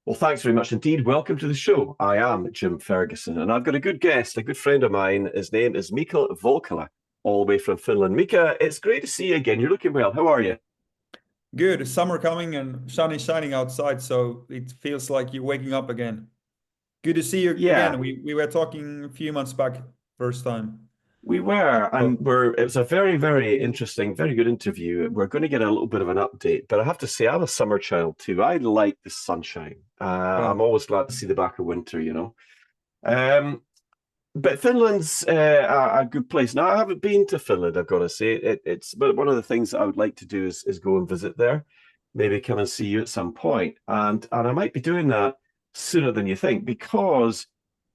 Well, thanks very much indeed. Welcome to the show. I am Jim Ferguson, and I've got a good guest, a good friend of mine. His name is Mika Vauhkala, all the way from Finland. Mika, it's great to see you again. You're looking well. How are you? Good. Summer coming and sun is shining outside, so it feels like you're waking up again. Good to see you Yeah, again. We were talking a few months back, first time. we were, Oh, and it was a very, very interesting, very good interview. We're going to get a little bit of an update, but I have to say, I'm a summer child too. I like the sunshine. I'm well, always glad to see the back of winter. Um, But Finland's a good place. Now, I haven't been to Finland, I've got to say. It's but one of the things that I would like to do is go and visit there, maybe come and see you at some point. And I might be doing that sooner than you think because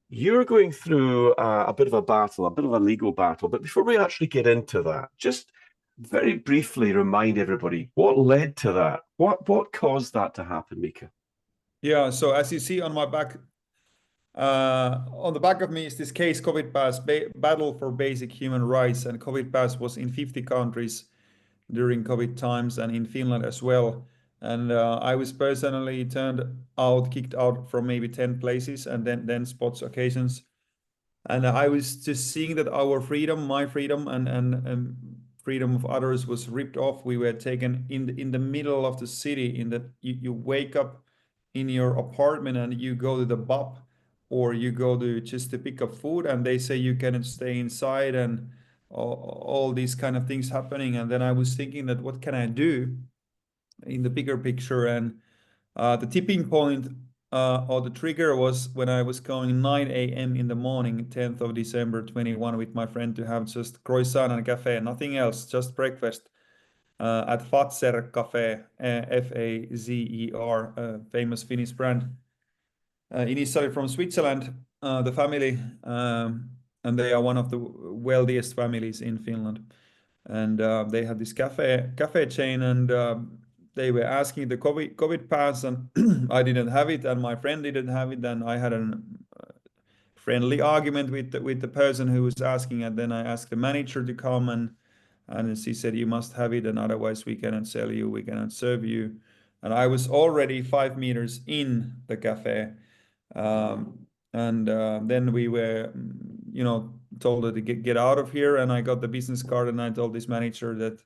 you're going through a bit of a battle, a bit of a legal battle. But before we actually get into that, just very briefly remind everybody what led to that. What caused that to happen, Mika? yeah. So as you see on the back of me is this case COVID Pass Battle for Basic Human Rights, and COVID Pass was in 50 countries during COVID times and in Finland as well. And I was personally kicked out from maybe 10 places and then spots occasions. And I was just seeing that our freedom, my freedom, and freedom of others was ripped off. We were taken in the middle of the city. In that you wake up in your apartment and you go to the pub, or you go to just to pick up food, and they say you cannot stay inside, and all these kind of things happening. And then I was thinking that what can I do in the bigger picture? And the tipping point or the trigger was when I was going 9 a.m. in the morning, 10th of December 21, with my friend to have just croissant and cafe, nothing else, just breakfast at Fazer Cafe, Fazer, famous Finnish brand. Initially from Switzerland, the family, and they are one of the wealthiest families in Finland. And they had this cafe chain, and they were asking the COVID pass, and I didn't have it, and my friend didn't have it, and I had a friendly argument with the person who was asking, and then I asked the manager to come, and she said you must have it, and otherwise we cannot sell you, we cannot serve you. And I was already 5 meters in the cafe, and then we were, told her to get out of here, and I got the business card, and I told this manager that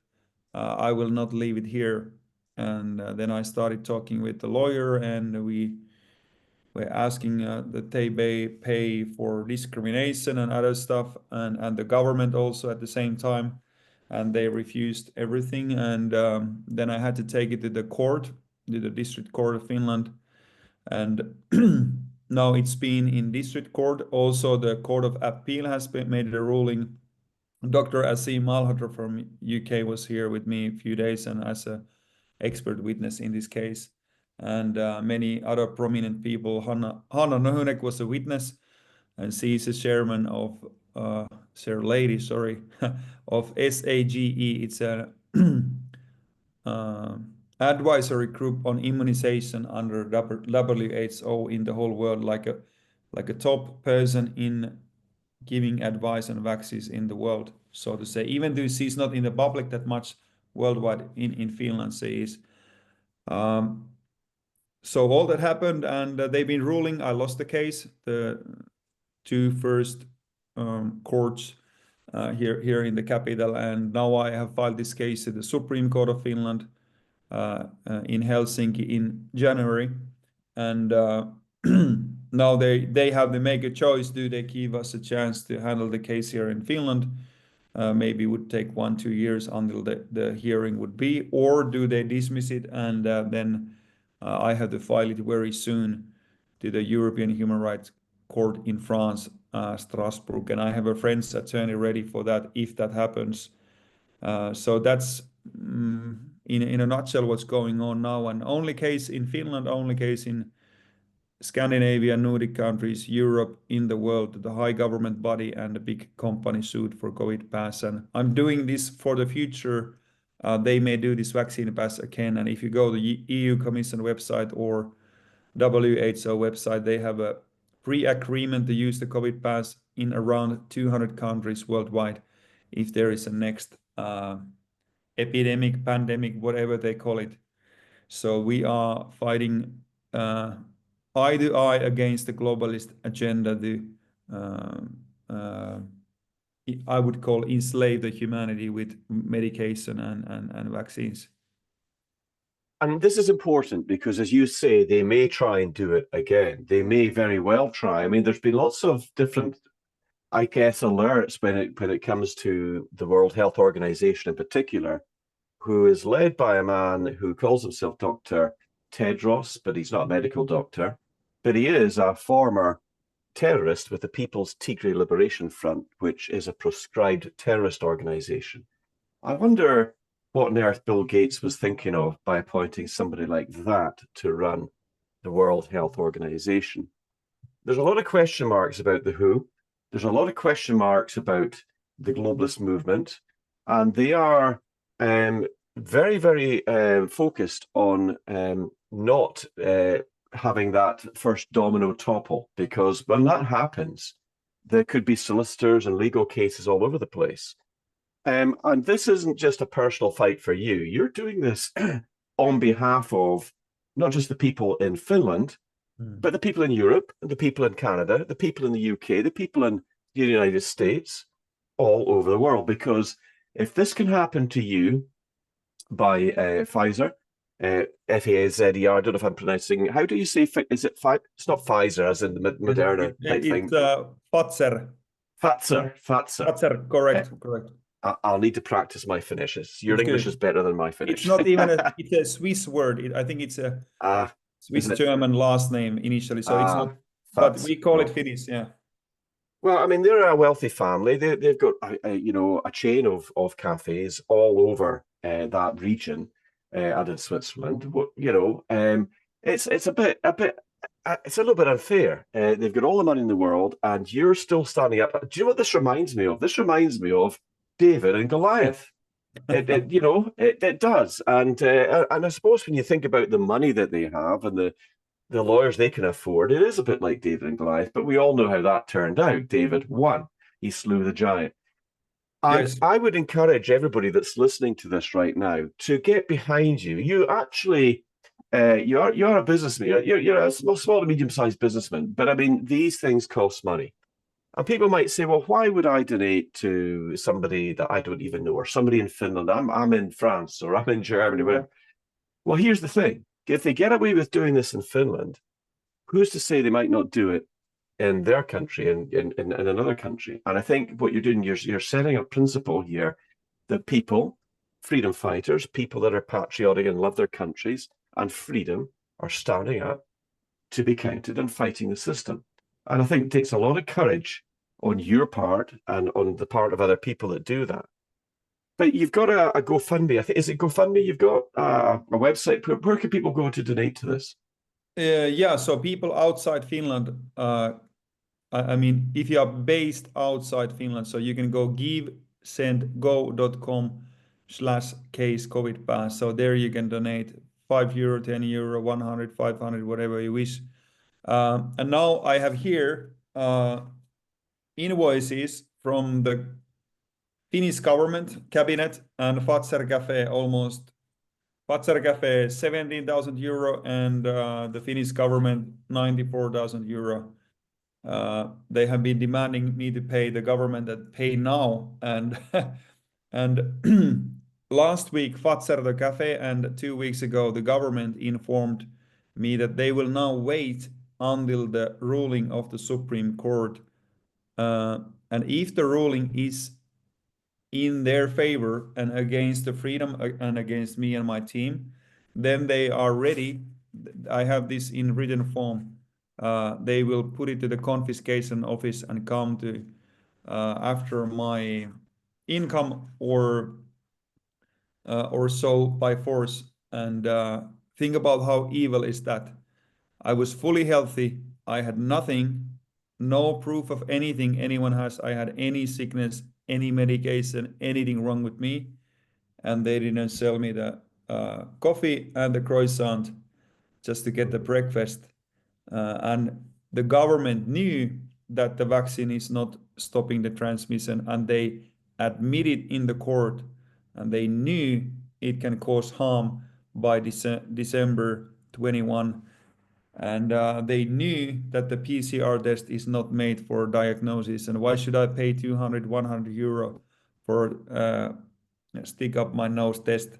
I will not leave it here. And then I started talking with the lawyer, and we were asking that they pay for discrimination and other stuff, and the government also at the same time, and they refused everything. And then I had to take it to the court, to the district court of Finland, and now it's been in district court. Also, the Court of Appeal has made a ruling. Dr. Asim Malhotra from UK was here with me a few days and as a expert witness in this case, and many other prominent people. Hanna Nohynek was a witness, and she is a chairman of lady, sorry, of SAGE. It's a uh, advisory group on immunization under WHO in the whole world, like a top person in giving advice on vaccines in the world, so to say. Even though she's not in the public that much worldwide, in Finland she is. Um, so all that happened, and they've been ruling. I lost the case, the two first courts here in the capital, and now I have filed this case at the Supreme Court of Finland in Helsinki in January, and now they have to make a choice. Do they give us a chance to handle the case here in Finland? Maybe it would take 1-2 years until the hearing would be, or do they dismiss it, and then I have to file it very soon to the European Human Rights Court in France, Strasbourg, and I have a French attorney ready for that if that happens. So that's in a nutshell what's going on now. And only case in Finland, only case in Scandinavia, Nordic countries, Europe, in the world, the high government body and the big company sued for COVID pass. And I'm doing this for the future. They may do this vaccine pass again. And if you go to the EU Commission website or WHO website, they have a pre-agreement to use the COVID pass in around 200 countries worldwide if there is a next epidemic, pandemic, whatever they call it. So we are fighting eye to eye against the globalist agenda to, I would call, enslave the humanity with medication and vaccines. And this is important because, as you say, they may try and do it again. They may very well try. I mean, there's been lots of different, I guess, alerts when it comes to the World Health Organization in particular, who is led by a man who calls himself Dr. Tedros, but he's not a medical doctor, but he is a former terrorist with the People's Tigray Liberation Front, which is a proscribed terrorist organization. I wonder what on earth Bill Gates was thinking of by appointing somebody like that to run the World Health Organization. There's a lot of question marks about the WHO. There's a lot of question marks about the globalist movement, and they are very, very focused on not having that first domino topple, because when that happens, there could be solicitors and legal cases all over the place. And this isn't just a personal fight for you. You're doing this on behalf of not just the people in Finland, but the people in Europe, the people in Canada, the people in the UK, the people in the United States, all over the world. Because if this can happen to you by Pfizer, Fazer, I don't know if I'm pronouncing. How do you say? Is it? It's not Pfizer, as in the Moderna type thing. It's Fazer. Fazer. Correct. I'll need to practice my Finnish. Your English is better than my Finnish. It's not even it's a Swiss word. I think it's a Swiss German last name initially, so it's not. But we call it Finnish, yeah. Well, I mean, they're a wealthy family. They've got a chain of cafes all over that region and in Switzerland. It's a little bit unfair. They've got all the money in the world, and you're still standing up. Do you know what this reminds me of? This reminds me of David and Goliath. It does. And I suppose when you think about the money that they have and the lawyers they can afford, it is a bit like David and Goliath, but we all know how that turned out. David won. He slew the giant. And yes. I would encourage everybody that's listening to this right now to get behind you. You actually, you're a businessman. You're a small to medium-sized businessman. But I mean, these things cost money. And people might say, well, why would I donate to somebody that I don't even know, or somebody in Finland? I'm in France, or I'm in Germany. Well, here's the thing. If they get away with doing this in Finland, who's to say they might not do it in their country, in another country? And I think what you're doing, you're setting a principle here that people, freedom fighters, people that are patriotic and love their countries and freedom, are standing up to be counted and fighting the system. And I think it takes a lot of courage on your part and on the part of other people that do that. But you've got a GoFundMe. I think, is it GoFundMe? You've got a website. Where can people go to donate to this? Yeah, so people outside Finland, I mean, if you are based outside Finland, so you can go givesendgo.com/case COVID pass. So there you can donate €5, €10, 100, 500, whatever you wish. And now I have here invoices from the Finnish government, cabinet, and Fazer Cafe, almost. Fazer Cafe, €17,000, and the Finnish government, €94,000. They have been demanding me to pay the government that pay now, and and last week Fazer the cafe, and 2 weeks ago the government informed me that they will now wait until the ruling of the Supreme Court, and if the ruling is in their favor and against the freedom and against me and my team, then they are ready. I have this in written form. They will put it to the confiscation office and come to after my income or so by force. And think about how evil is that. I was fully healthy. I had nothing, no proof of anything anyone has. I had any sickness, any medication, anything wrong with me. And they didn't sell me the coffee and the croissant just to get the breakfast. And the government knew that the vaccine is not stopping the transmission, and they admitted in the court, and they knew it can cause harm by December 21. And they knew that the PCR test is not made for diagnosis. And why should I pay 200, 100 euro for stick up my nose test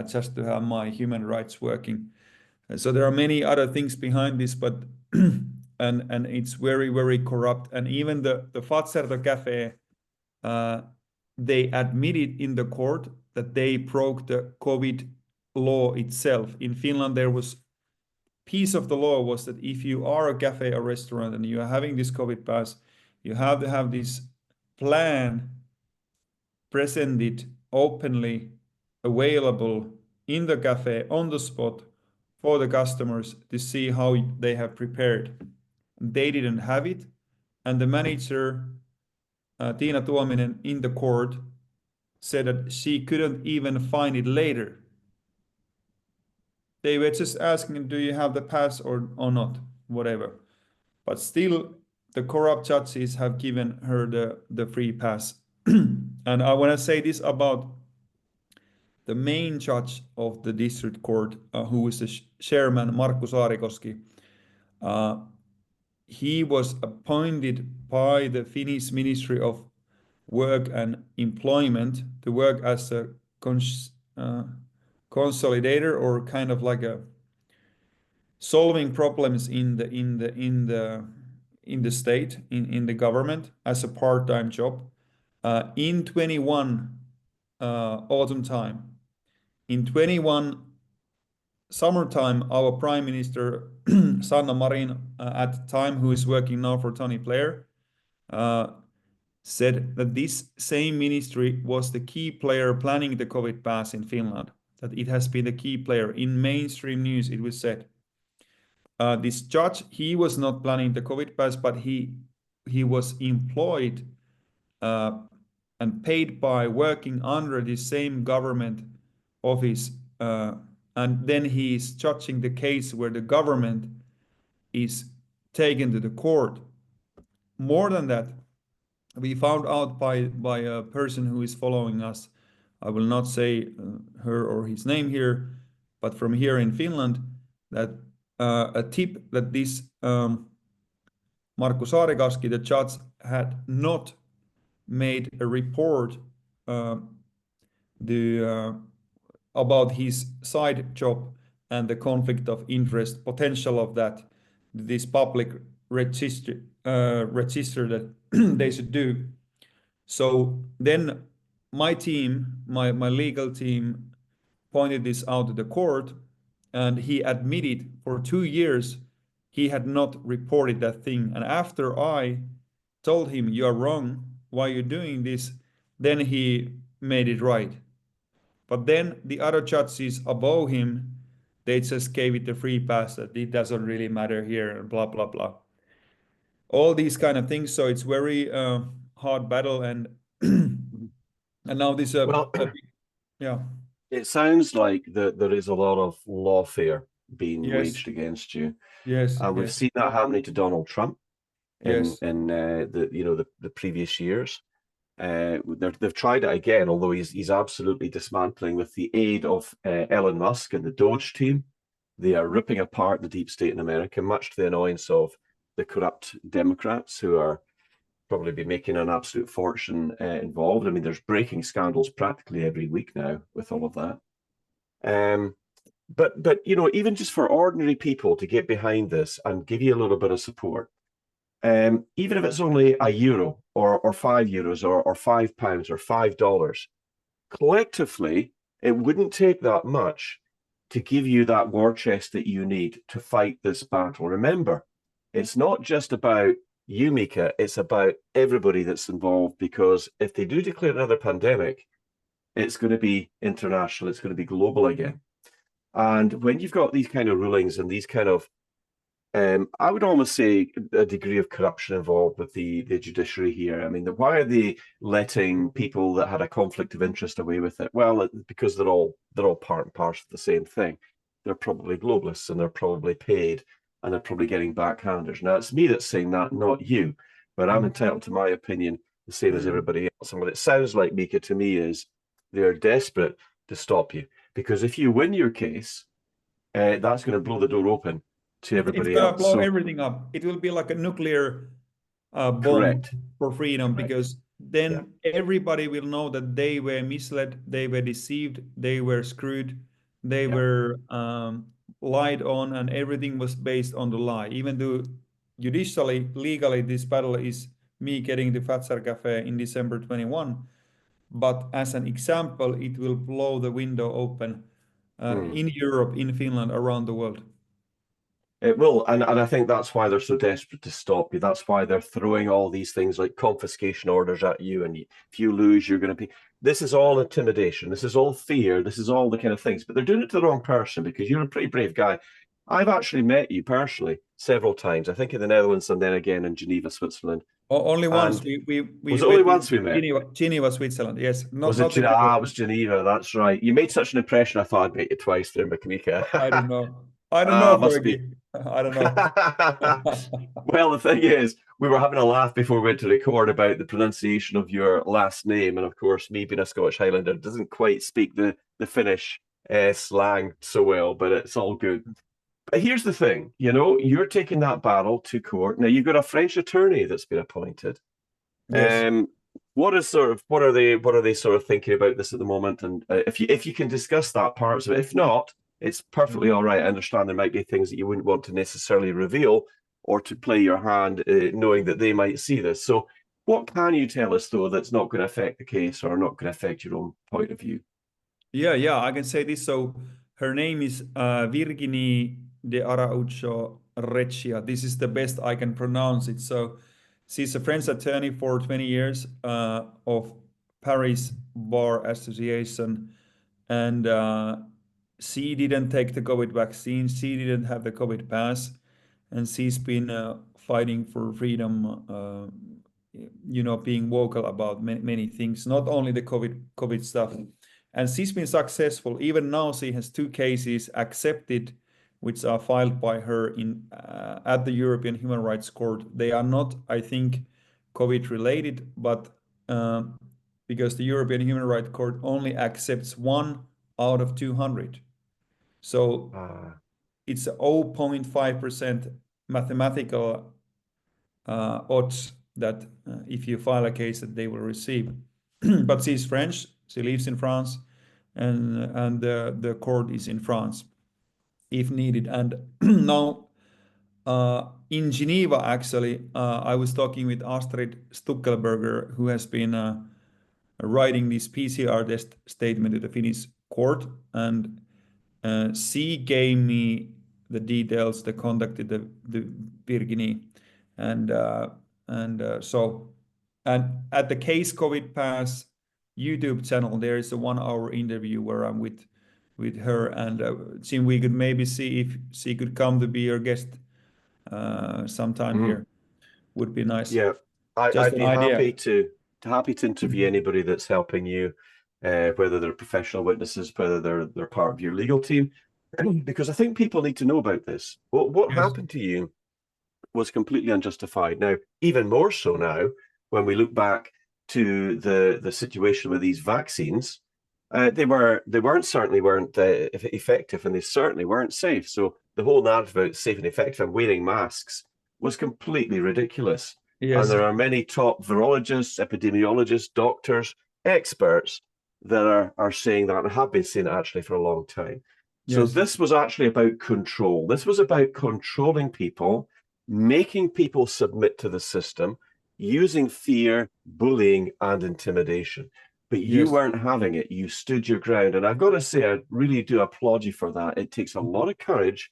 just to have my human rights working? And so there are many other things behind this, but and it's very, very corrupt. And even the Fazer cafe, they admitted in the court that they broke the COVID law itself. In Finland, there was piece of the law was that if you are a cafe or restaurant and you are having this COVID pass, you have to have this plan presented openly available in the cafe on the spot for the customers to see how they have prepared. They didn't have it, and the manager Tiina Tuominen in the court said that she couldn't even find it later. They were just asking, do you have the pass or not? Whatever. But still, the corrupt judges have given her the free pass. And I want to say this about the main judge of the district court, who is the chairman, Markku Saarikoski. He was appointed by the Finnish Ministry of Work and Employment to work as a consolidator, or kind of like a solving problems in the state, in the government, as a part-time job. In 21 autumn time, in 21 summertime, our Prime Minister Sanna Marin, at the time, who is working now for Tony Blair, said that this same ministry was the key player planning the COVID pass in Finland. That it has been the key player. In mainstream news, it was said. This judge, he was not planning the COVID pass, but he was employed and paid by working under the same government office, and then he is judging the case where the government is taken to the court. More than that, we found out by a person who is following us. I will not say her or his name here, but from here in Finland, that a tip that this Markku Saarikoski, the judge, had not made a report about his side job and the conflict of interest potential of that, this public register that they should do. So then my team, my legal team, pointed this out to the court, and he admitted for 2 years he had not reported that thing. And after I told him, you are wrong, why are you doing this? Then he made it right. But then the other judges above him, they just gave it the free pass, that it doesn't really matter here, and blah, blah, blah. All these kind of things. So it's very hard battle. And and now this, Well, yeah. it sounds like there is a lot of lawfare being Yes. waged against you. Yes. And we've seen that happening to Donald Trump in Yes. the previous years. They've tried it again, although he's absolutely dismantling with the aid of Elon Musk and the Doge team. They are ripping apart the deep state in America, much to the annoyance of the corrupt Democrats, who are probably be making an absolute fortune involved. I mean, there's breaking scandals practically every week now with all of that. But even just for ordinary people to get behind this and give you a little bit of support, even if it's only €1 or €5 or £5 or $5, collectively, it wouldn't take that much to give you that war chest that you need to fight this battle. Remember, it's not just about you, Mika, it's about everybody that's involved, because if they do declare another pandemic, it's going to be international, it's going to be global again. And when you've got these kind of rulings and these kind of, I would almost say, a degree of corruption involved with the judiciary here. I mean, why are they letting people that had a conflict of interest away with it? Well, because they're all part and parcel of the same thing. They're probably globalists, and they're probably paid, and they're probably getting backhanders. Now, it's me that's saying that, not you, but I'm entitled to my opinion, the same as everybody else. And what it sounds like, Mika, to me is they're desperate to stop you, because if you win your case, that's going to blow the door open to It's everybody gonna else. blow So everything up. It will be like a nuclear bomb correct. for freedom, Correct. because Yeah. then everybody will know that they were misled, they were deceived, they were screwed, they Yeah. were lied on, and everything was based on the lie. Even though judicially, legally, this battle is me getting the Fazer Cafe in December 21. But as an example, it will blow the window open Mm. in Europe, in Finland, around the world. It will, and I think that's why they're so desperate to stop you. That's why they're throwing all these things like confiscation orders at you, and if you lose, you're going to be. This is all intimidation. This is all fear. This is all the kind of things. But they're doing it to the wrong person, because you're a pretty brave guy. I've actually met you personally several times. I think in the Netherlands and then again in Geneva, Switzerland. Only once And we was it only met once in we met? Geneva, Switzerland. Yes, Was it? not the It was Geneva. That's right. You made such an impression. I thought I'd met you twice there, Mika. I don't know. I don't know, Ah, must be. Fergie. I don't know. Well, the thing is, we were having a laugh before we went to record about the pronunciation of your last name, and of course, me being a Scottish Highlander doesn't quite speak the Finnish slang so well, but it's all good. But here's the thing, you're taking that battle to court. Now you've got a French attorney that's been appointed. Yes. Um, what are they sort of thinking about this at the moment? And if you can discuss that part of it, if not, it's perfectly all right. I understand there might be things that you wouldn't want to necessarily reveal or to play your hand, knowing that they might see this. So, what can you tell us though that's not going to affect the case or not going to affect your own point of view? Yeah, I can say this. So her name is Virginie de Araujo Reccia. This is the best I can pronounce it. So she's a French attorney for 20 years of Paris Bar Association, and she didn't take the COVID vaccine. She didn't have the COVID pass, and she's been fighting for freedom. Being vocal about many things, not only the COVID stuff. And she's been successful. Even now, she has 2 cases accepted, which are filed by her in at the European Human Rights Court. They are not, I think, COVID related, but because the European Human Rights Court only accepts 1 out of 200. So Ah, it's a 0.5% mathematical odds that if you file a case that they will receive. But she's French, she lives in France, and the court is in France if needed. And now in Geneva, actually, I was talking with Astrid Stuckelberger, who has been writing this PCR test statement to the Finnish court, and she gave me the details, the contacted the Virginie, and so, and at the Case COVID Pass YouTube channel, there is a 1 hour interview where I'm with her, and Jim, we could maybe see if she could come to be your guest sometime mm, here. Would be nice. yeah, Just I'd an be idea. happy to interview anybody that's helping you, whether they're professional witnesses, whether they're part of your legal team, because I think people need to know about this. What Yes. happened to you was completely unjustified. Now, even more so now, when we look back to the situation with these vaccines, they certainly weren't effective, and they certainly weren't safe. So the whole narrative about safe and effective and wearing masks was completely ridiculous. And Yes. there are many top virologists, epidemiologists, doctors, experts that are saying that and have been saying it actually for a long time. So Yes. this was actually about control. This was about controlling people, making people submit to the system, using fear, bullying, and intimidation. But you Yes. weren't having it. You stood your ground. And I've got to say, I really do applaud you for that. It takes a lot of courage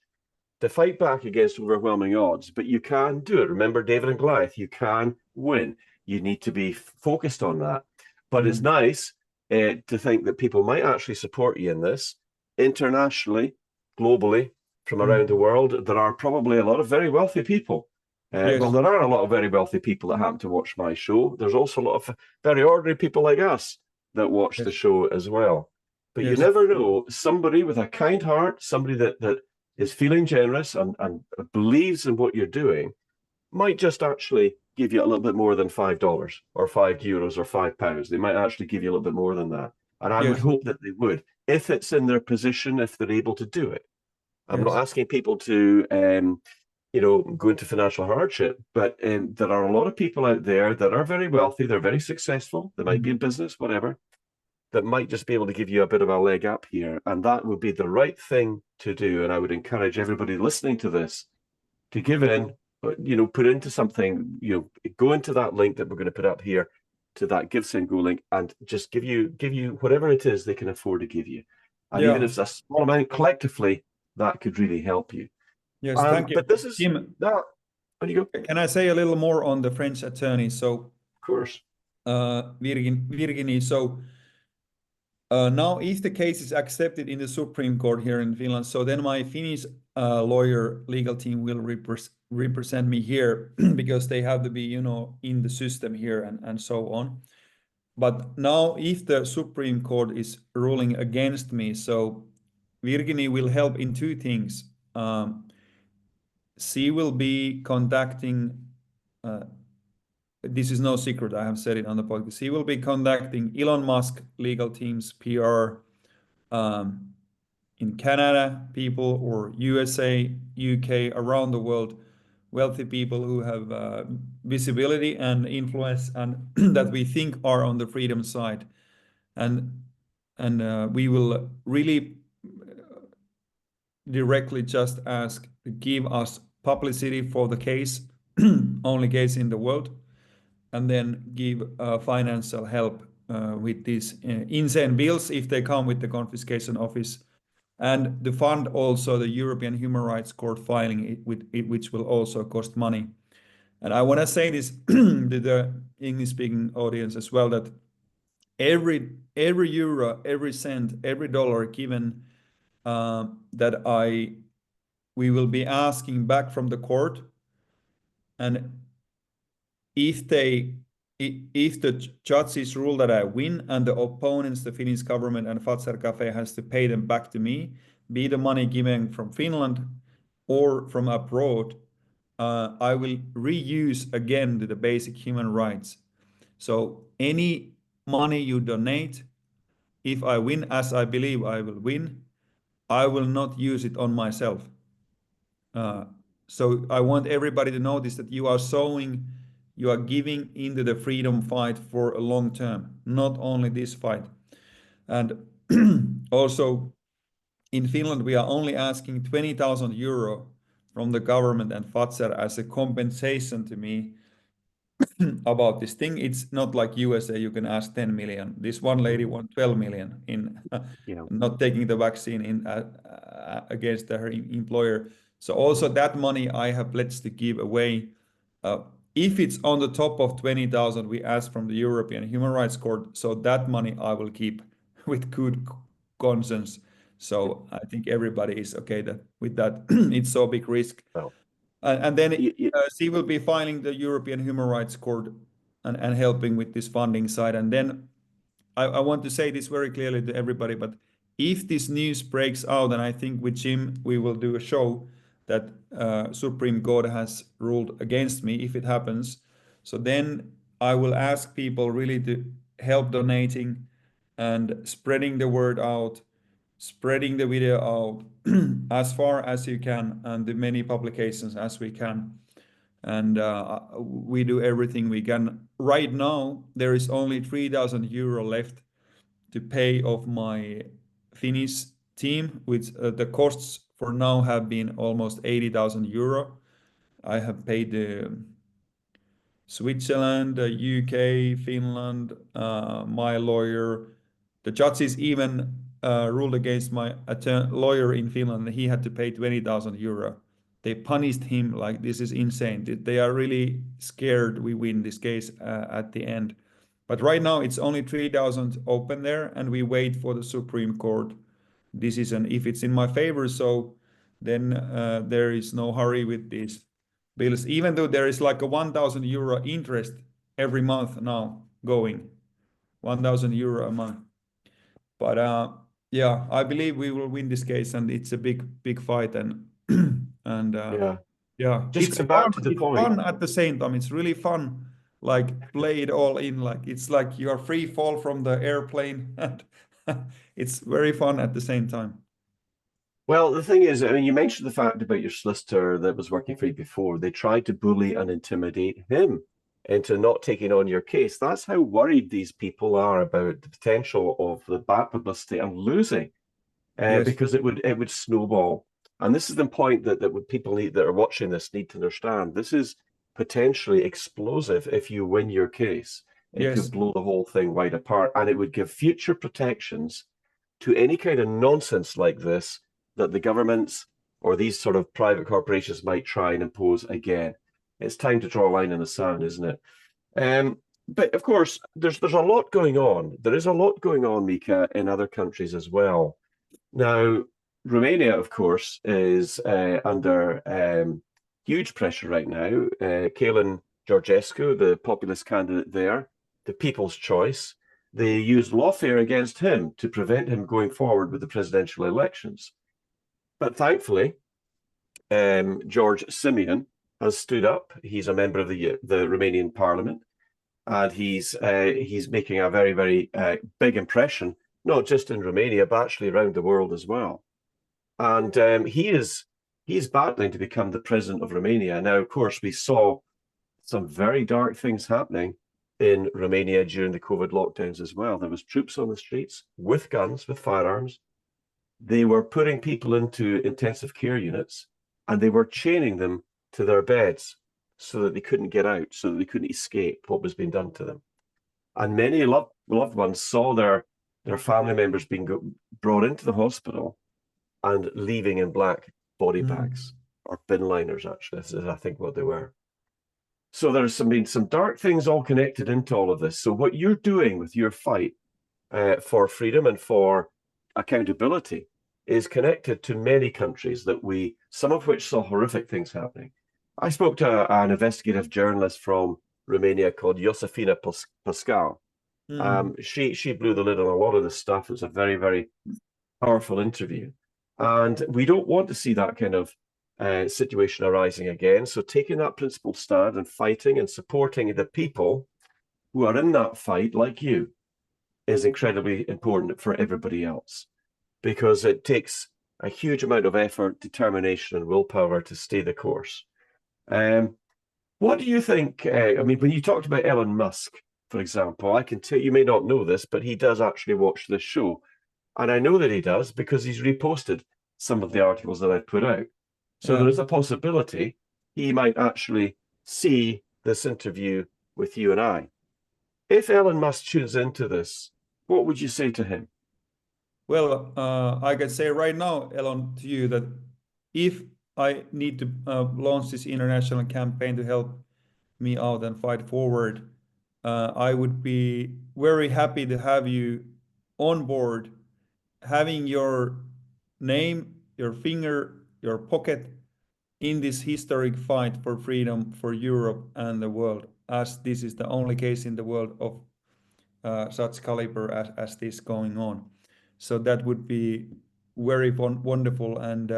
to fight back against overwhelming odds, but you can do it. Remember David and Goliath, you can win. You need to be focused on that. But it's Mm. nice to think that people might actually support you in this internationally, globally, from around the Mm. world. There are probably a lot of very wealthy people. Well, Yes. there are a lot of very wealthy people that happen to watch my show. There's also a lot of very ordinary people like us that watch the Yes. show as well. But you Yes. never know, somebody with a kind heart, somebody that is feeling generous and believes in what you're doing, might just actually give you a little bit more than $5 or €5 or £5. They might actually give you a little bit more than that. And I would Yes. hope that they would, if it's in their position, if they're able to do it. I'm not Yes. asking people to, go into financial hardship, but there are a lot of people out there that are very wealthy, they're very successful, they might be in business, whatever, that might just be able to give you a bit of a leg up here. And that would be the right thing to do. And I would encourage everybody listening to this to give in, put into something, go into that link that we're going to put up here to that Give Send Go link and just give you whatever it is they can afford to give you. And even Yeah. if it's a small amount collectively, that could really help you. Yes. Thank you. But this is Jim, that. There you go. can I say a little more on the French attorney? So, Of course. Virginie, so now if the case is accepted in the Supreme Court here in Finland, so then my Finnish lawyer legal team will represent me here because they have to be, in the system here and so on. But now if the Supreme Court is ruling against me, so Virginie will help in two things. She will be contacting, this is no secret, I have said it on the podcast. She will be contacting Elon Musk legal teams, PR, in Canada, people, or USA, UK, around the world, wealthy people who have visibility and influence and that we think are on the freedom side. And we will really directly just ask to give us publicity for the case, only case in the world, and then give financial help with these insane bills if they come with the confiscation office, and the fund also the European Human Rights Court filing, which will also cost money. And I want to say this to the English-speaking audience as well, that every euro, every cent, every dollar given that we will be asking back from the court, and if the judges rule that I win and the opponents, the Finnish government and Fazer Cafe, has to pay them back to me, be the money given from Finland or from abroad, I will reuse again to the basic human rights. So any money you donate, if I win, as I believe I will win, I will not use it on myself. So I want everybody to notice that you are giving into the freedom fight for a long term, not only this fight. And also in Finland, we are only asking 20,000 euro from the government and Fazer as a compensation to me about this thing. It's not like USA, you can ask 10 million. This one lady won 12 million in not taking the vaccine in against her employer. So also that money I have pledged to give away. If it's on the top of 20,000 we ask from the European Human Rights Court, so that money I will keep with good conscience. So I think everybody is okay with that. It's so big risk. Well, and then she will be filing the European Human Rights Court and helping with this funding side. And then I want to say this very clearly to everybody, but if this news breaks out, and I think with Jim we will do a show that Supreme Court has ruled against me if it happens, so then I will ask people really to help donating and spreading the word out, spreading the video out as far as you can and the many publications as we can. And we do everything we can. Right now, there is only 3,000 euro left to pay off my Finnish team, which the costs for now have been almost 80,000 euro. I have paid Switzerland, UK, Finland, my lawyer. The judges even ruled against my lawyer in Finland. He had to pay 20,000 euro. They punished him like this is insane. They are really scared we win this case at the end. But right now it's only 3,000 open there, and we wait for the Supreme Court decision. If it's in my favor, so then there is no hurry with these bills, even though there is like a 1,000 euro interest every month now going, 1,000 euro a month. But yeah, I believe we will win this case, and it's a big fight, and yeah, just it's going fun. back to the It's point. fun at the same time. It's really fun, like play it all in. Like it's like you are free fall from the airplane, and it's very fun at the same time. Well, the thing is, I mean, you mentioned the fact about your solicitor that was working for you before. They tried to bully and intimidate him into not taking on your case. That's how worried these people are about the potential of the bad publicity and losing, Yes. because it would snowball. And this is the point that what people need that are watching this need to understand. This is potentially explosive if you win your case. It could Yes. blow the whole thing wide apart, and it would give future protections to any kind of nonsense like this that the governments or these sort of private corporations might try and impose again. It's time to draw a line in the sand, isn't it? But of course, there's a lot going on. There is a lot going on, Mika, in other countries as well. Now, Romania, of course, is under huge pressure right now. Kalin Georgescu, the populist candidate there, the people's choice, they used lawfare against him to prevent him going forward with the presidential elections. But thankfully, George Simeon has stood up. He's a member of the Romanian parliament, and he's making a very, very big impression, not just in Romania, but actually around the world as well. And he's battling to become the president of Romania. Now, of course, we saw some very dark things happening in Romania during the COVID lockdowns as well. There was troops on the streets with guns, with firearms. They were putting people into intensive care units, and they were chaining them to their beds so that they couldn't get out, so that they couldn't escape what was being done to them. And many loved ones saw their family members being brought into the hospital and leaving in black body bags or bin liners, actually, this is, I think, what they were. So there's some dark things all connected into all of this. So what you're doing with your fight for freedom and for accountability is connected to many countries some of which saw horrific things happening. I spoke to an investigative journalist from Romania called Josefina Pascal. She blew the lid on a lot of this stuff. It was a very, very powerful interview. And we don't want to see that kind of situation arising again. So taking that principled stand and fighting and supporting the people who are in that fight, like you, is incredibly important for everybody else, because it takes a huge amount of effort, determination, and willpower to stay the course. What do you think? I mean, when you talked about Elon Musk, for example, I can tell you may not know this, but he does actually watch this show. And I know that he does because he's reposted some of the articles that I've put out. So there is a possibility he might actually see this interview with you and I. If Elon Musk tunes into this, what would you say to him? Well, I can say right now, Elon, to you that if I need to launch this international campaign to help me out and fight forward, I would be very happy to have you on board, having your name, your finger, your pocket in this historic fight for freedom for Europe and the world, as this is the only case in the world of such caliber as this going on. So that would be very wonderful, and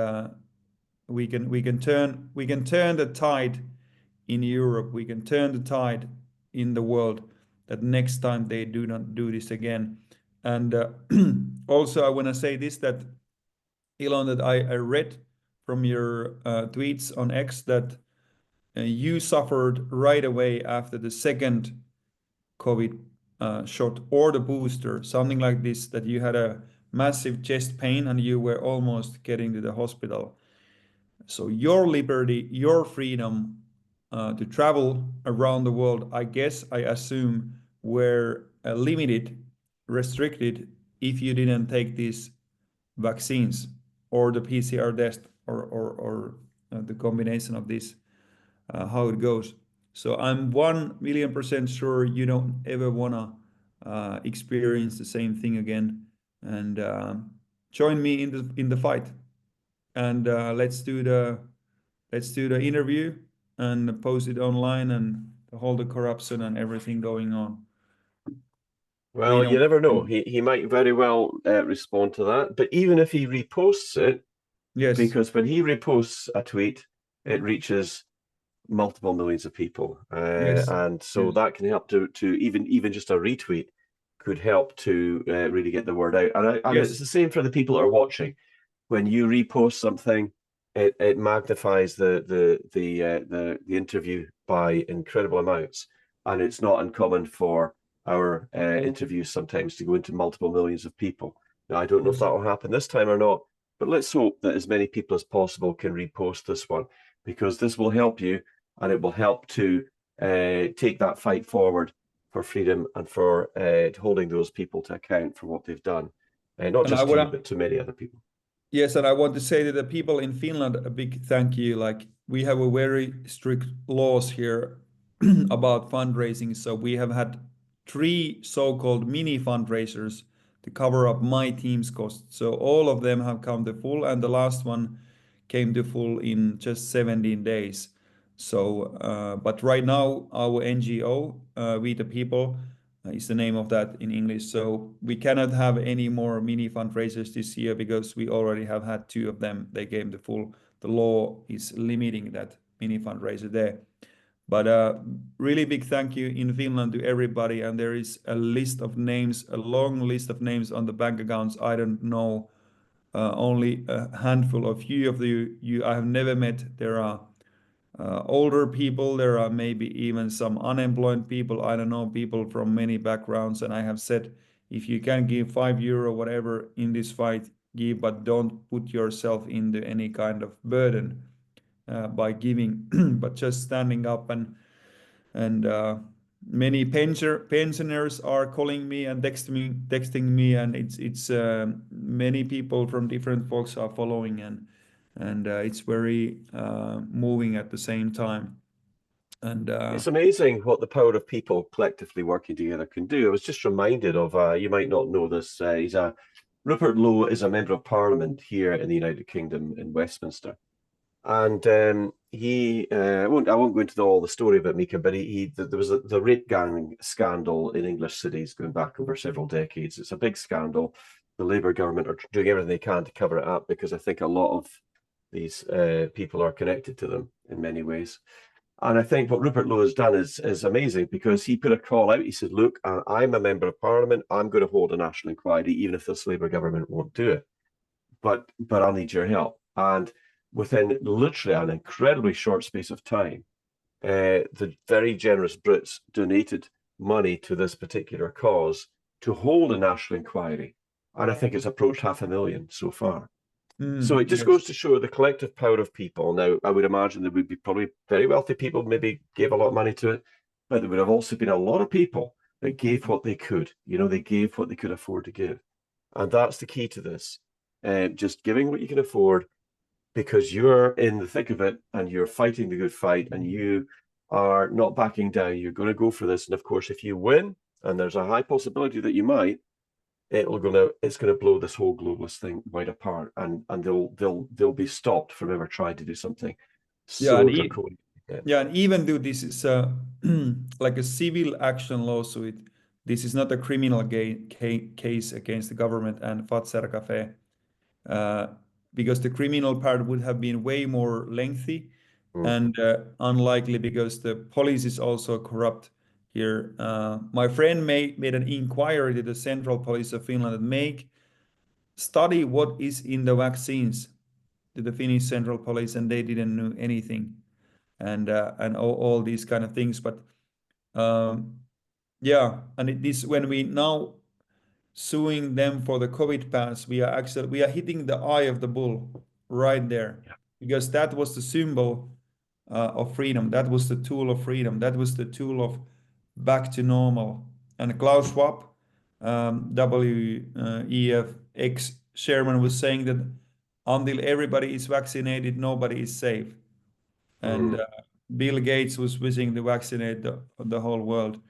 we can turn the tide in Europe. We can turn the tide in the world, that next time they do not do this again. And also I want to say this, that Elon, that I read from your tweets on X that you suffered right away after the second COVID shot or the booster, something like this, that you had a massive chest pain and you were almost getting to the hospital. So your liberty, your freedom to travel around the world, I guess, I assume, were limited, restricted if you didn't take these vaccines or the PCR test or the combination of this, how it goes. So I'm 1,000,000% sure you don't ever wanna experience the same thing again. And join me in the fight. And let's do the interview and post it online and all the corruption and everything going on. Well, you never know. He might very well respond to that. But even if he reposts it, yes, because when he reposts a tweet, it reaches multiple millions of people, yes, and so yes. that can help to even just a retweet could help to really get the word out. And Yes. it's the same for the people that are watching. when you repost something, it magnifies the interview by incredible amounts, and it's not uncommon for our interviews sometimes to go into multiple millions of people. Now, I don't know if that will happen this time or not, but let's hope that as many people as possible can repost this one, because this will help you, and it will help to take that fight forward for freedom and for holding those people to account for what they've done, not And just to you, but to many other people. yes, and I want to say to the people in Finland a big thank you. Like we have a very strict laws here about fundraising. So we have had 3 so-called mini fundraisers to cover up my team's costs. So all of them have come to full, and the last one came to full in just 17 days. So, but right now our NGO, We the People, is the name of that in English. So we cannot have any more mini fundraisers this year because we already have had 2 of them. They came to full. The law is limiting that mini fundraiser there. But really big thank you in Finland to everybody. And there is a list of names, a long list of names on the bank accounts. I don't know, only a handful of few of you I have never met. There are older people, there are maybe even some unemployed people, I don't know, people from many backgrounds. And I have said, if you can give €5, whatever, in this fight, give, but don't put yourself into any kind of burden by giving, but just standing up. And many pensioners are calling me and texting me, and it's many people from different folks are following, and it's very moving at the same time. And It's amazing what the power of people collectively working together can do. I was just reminded of, you might not know this, Rupert Lowe is a member of Parliament here in the United Kingdom in Westminster. And I won't go into all the story about Mika, but there was the rape gang scandal in English cities going back over several decades. It's a big scandal. The Labour government are doing everything they can to cover it up because I think a lot of these people are connected to them in many ways. And I think what Rupert Lowe has done is amazing, because he put a call out. He said, look, I'm a member of Parliament. I'm going to hold a national inquiry, even if this Labour government won't do it. But I'll need your help. And within literally an incredibly short space of time, the very generous Brits donated money to this particular cause to hold a national inquiry. And I think it's approached 500,000 so far. So it just yes. goes to show the collective power of people. Now, I would imagine there would be probably very wealthy people maybe gave a lot of money to it, but there would have also been a lot of people that gave what they could. You know, they gave what they could afford to give. And that's the key to this. Just giving what you can afford, because you're in the thick of it and you're fighting the good fight and you are not backing down. You're going to go for this. And of course, if you win, and there's a high possibility that you might, it's going to blow this whole globalist thing right apart, and they'll be stopped from ever trying to do something so draconian. Yeah, and even though this is like a civil action lawsuit, this is not a criminal case against the government and Fazer Cafe, because the criminal part would have been way more lengthy and unlikely, because the police is also corrupt here. My friend made an inquiry to the Central Police of Finland and study what is in the vaccines to the Finnish Central Police, and they didn't know anything, and all these kind of things. But yeah, and it is when we now suing them for the COVID pass, we are hitting the eye of the bull right there, because that was the symbol of freedom. That was the tool of freedom. That was the tool of back to normal. And Klaus Schwab, WEF ex-chairman, was saying that until everybody is vaccinated, nobody is safe. And Bill Gates was wishing to vaccinate the whole world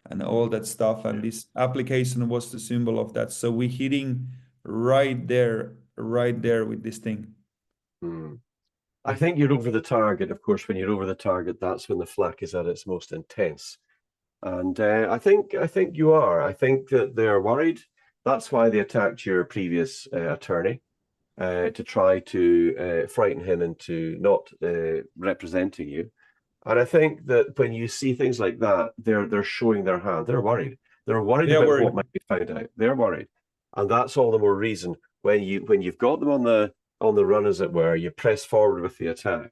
and all that stuff. And this application was the symbol of that. So we're hitting right there with this thing. I think you're over the target. Of course, when you're over the target, that's when the flak is at its most intense. And I think you are. I think that they're worried. That's why they attacked your previous attorney, to try to frighten him into not representing you. And I think that when you see things like that, they're showing their hand. They're worried. They're worried about what might be found out. They're worried. And that's all the more reason when you've got them on the run, as it were, you press forward with the attack.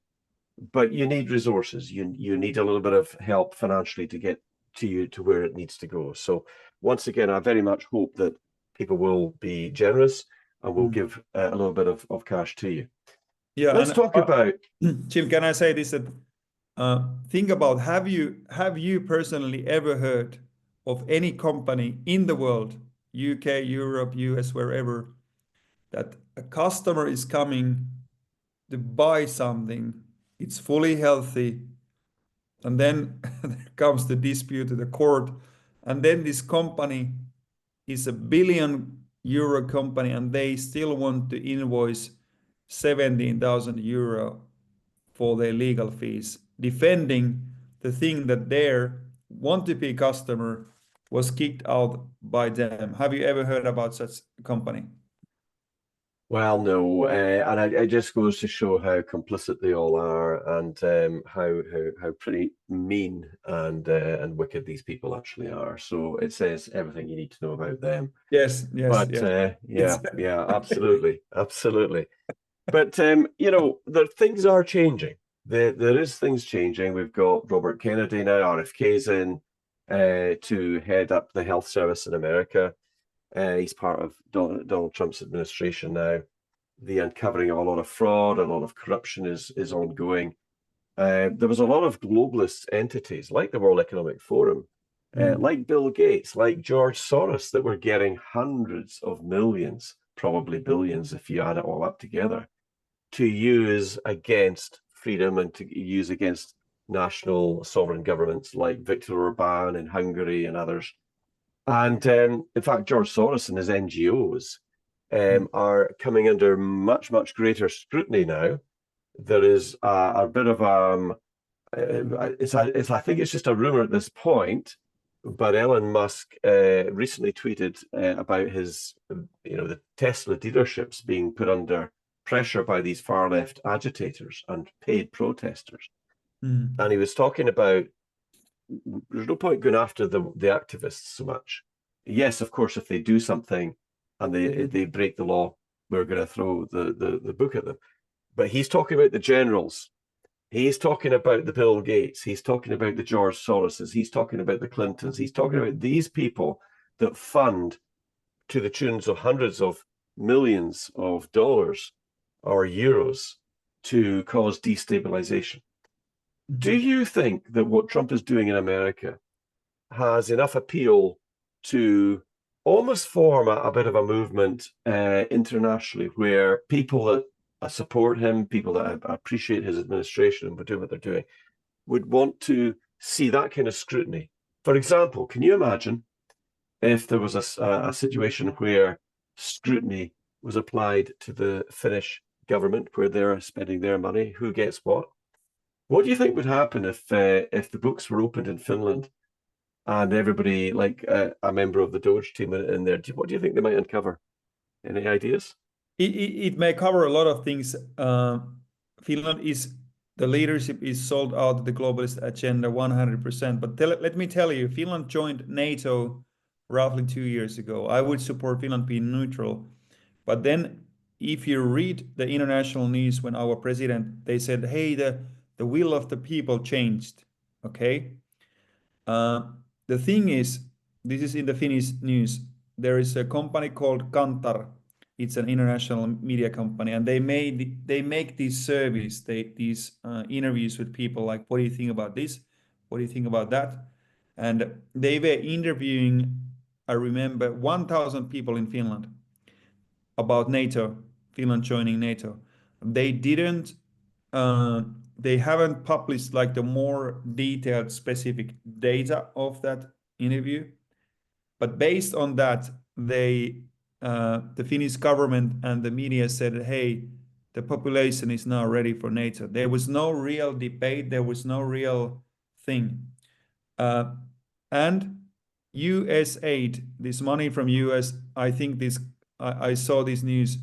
But you need resources. You need a little bit of help financially to get to you to where it needs to go. So once again, I very much hope that people will be generous and will give a little bit of cash to you. Yeah, Let's talk about Jim, can I say this? That think about, have you personally ever heard of any company in the world, UK, Europe, US, wherever, that a customer is coming to buy something, it's fully healthy, and then there comes the dispute to the court, and then this company is a €1 billion company and they still want to invoice 17,000 euro for their legal fees, defending the thing that their want-to-be customer was kicked out by them. Have you ever heard about such a company? well, no, and it just goes to show how complicit they all are, and how pretty mean and wicked these people actually are. So it says everything you need to know about them. Yes, yes, But yes. yeah, absolutely, absolutely. But things are changing. There is things changing. We've got Robert Kennedy now, RFK's in to head up the health service in America. He's part of Donald Trump's administration now. The uncovering of a lot of fraud, a lot of corruption is ongoing. There was a lot of globalist entities like the World Economic Forum, like Bill Gates, like George Soros, that were getting hundreds of millions, probably billions if you add it all up together, to use against freedom and to use against national sovereign governments like Viktor Orban in Hungary and others. And in fact, George Soros and his NGOs are coming under much, much greater scrutiny now. There is a bit of I think it's just a rumor at this point, but Elon Musk recently tweeted about his, the Tesla dealerships being put under pressure by these far left agitators and paid protesters. And he was talking about there's no point going after the activists so much. Yes, of course, if they do something and they break the law, we're going to throw the book at them. But he's talking about the generals. He's talking about the Bill Gates. He's talking about the George Soroses. He's talking about the Clintons. He's talking about these people that fund to the tunes of hundreds of millions of dollars or euros to cause destabilization. Do you think that what Trump is doing in America has enough appeal to almost form a bit of a movement internationally where people that support him, people that appreciate his administration and do what they're doing, would want to see that kind of scrutiny? For example, can you imagine if there was a situation where scrutiny was applied to the Finnish government, where they're spending their money, who gets what? What do you think would happen if the books were opened in Finland and everybody, like a member of the Doge team in there, what do you think they might uncover? Any ideas? It may cover a lot of things. Finland the leadership is sold out to the globalist agenda 100%. But let me tell you, Finland joined NATO roughly 2 years ago. I would support Finland being neutral. But then if you read the international news when our president, they said, hey, the will of the people changed. Okay. The thing is, this is in the Finnish news. There is a company called Kantar. It's an international media company, and they make these surveys, these interviews with people like, what do you think about this? What do you think about that? And they were interviewing, I remember, 1,000 people in Finland about NATO, Finland joining NATO. They didn't, they haven't published like the more detailed specific data of that interview, but based on that, the Finnish government and the media said, hey, the population is now ready for NATO. There was no real debate. There was no real thing. And US aid, this money from US, I think I saw this news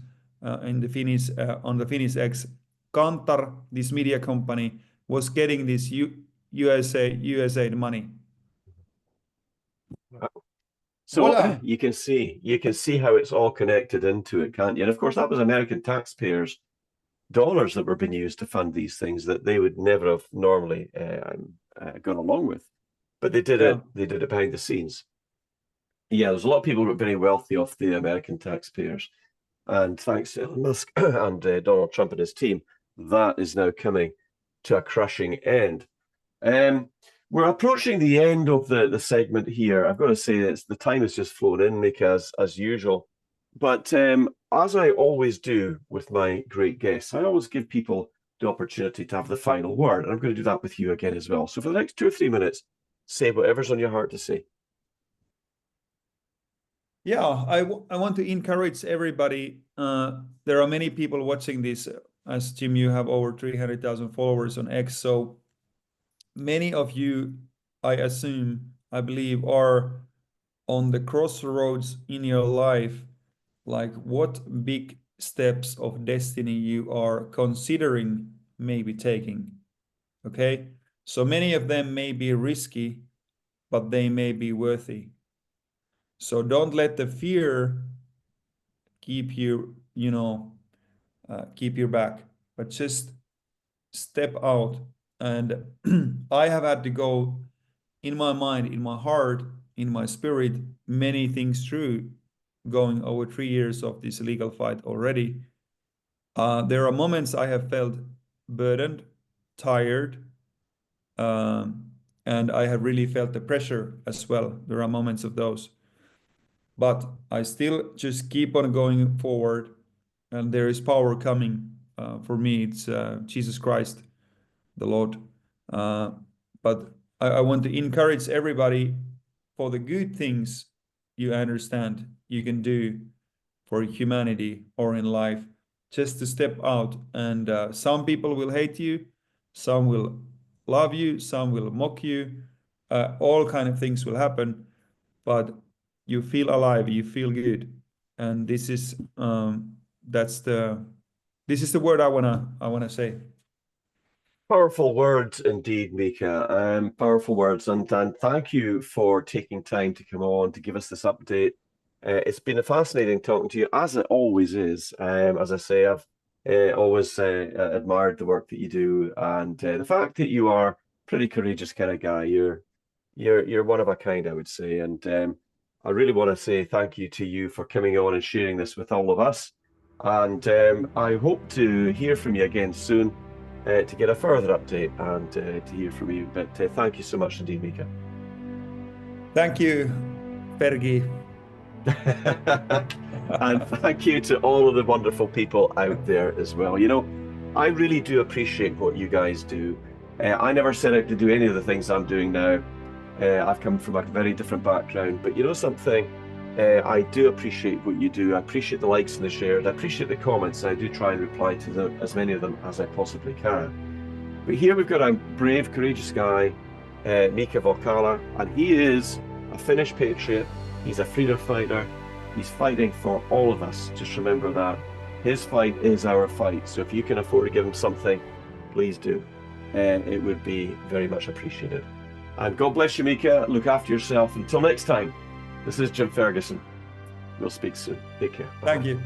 in the Finnish on the Finnish X. Kantar, this media company, was getting this USA aid money. So Voila! you can see how it's all connected into it, can't you? And of course, that was American taxpayers' dollars that were being used to fund these things that they would never have normally gone along with. But they did Yeah. it. They did it behind the scenes. Yeah, there's a lot of people who are very wealthy off the American taxpayers, and thanks to Elon Musk and Donald Trump and his team, that is now coming to a crushing end. We're approaching the end of the segment here. I've got to say that the time has just flown in, Mika, as usual. But as I always do with my great guests, I always give people the opportunity to have the final word. And I'm going to do that with you again as well. So for the next 2 or 3 minutes, say whatever's on your heart to say. Yeah, I want to encourage everybody. There are many people watching this. As Jim, you have over 300,000 followers on X. So many of you, I believe, are on the crossroads in your life. Like, what big steps of destiny you are considering maybe taking. Okay, so many of them may be risky, but they may be worthy. So don't let the fear keep you, keep you back, but just step out. And I have had to go in my mind, in my heart, in my spirit, many things through, going over 3 years of this legal fight already. There are moments I have felt burdened, tired, and I have really felt the pressure as well. There are moments of those. But I still just keep on going forward, and there is power coming. For me, it's Jesus Christ, the Lord. But I want to encourage everybody for the good things you understand you can do for humanity or in life, just to step out. And some people will hate you, some will love you, some will mock you. All kind of things will happen, but you feel alive, you feel good, and this is the word I wanna say. Powerful words indeed, Mika. Powerful words, and thank you for taking time to come on to give us this update. It's been a fascinating talking to you, as it always is. As I say, I've always admired the work that you do, and the fact that you are a pretty courageous kind of guy. You're one of a kind, I would say, and I really want to say thank you to you for coming on and sharing this with all of us. And I hope to hear from you again soon. To get a further update and to hear from you. But thank you so much indeed, Mika. Thank you, Fergie. And thank you to all of the wonderful people out there as well. You know, I really do appreciate what you guys do. I never set out to do any of the things I'm doing now. I've come from a very different background, but you know something? I do appreciate what you do. I appreciate the likes and the shares. I appreciate the comments. I do try and reply to them, as many of them as I possibly can. But here we've got a brave, courageous guy, Mika Vauhkala, and he is a Finnish patriot. He's a freedom fighter. He's fighting for all of us. Just remember that. His fight is our fight. So if you can afford to give him something, please do. It would be very much appreciated. And God bless you, Mika. Look after yourself. Until next time. This is Jim Ferguson. We'll speak soon. Take care. Bye-bye. Thank you.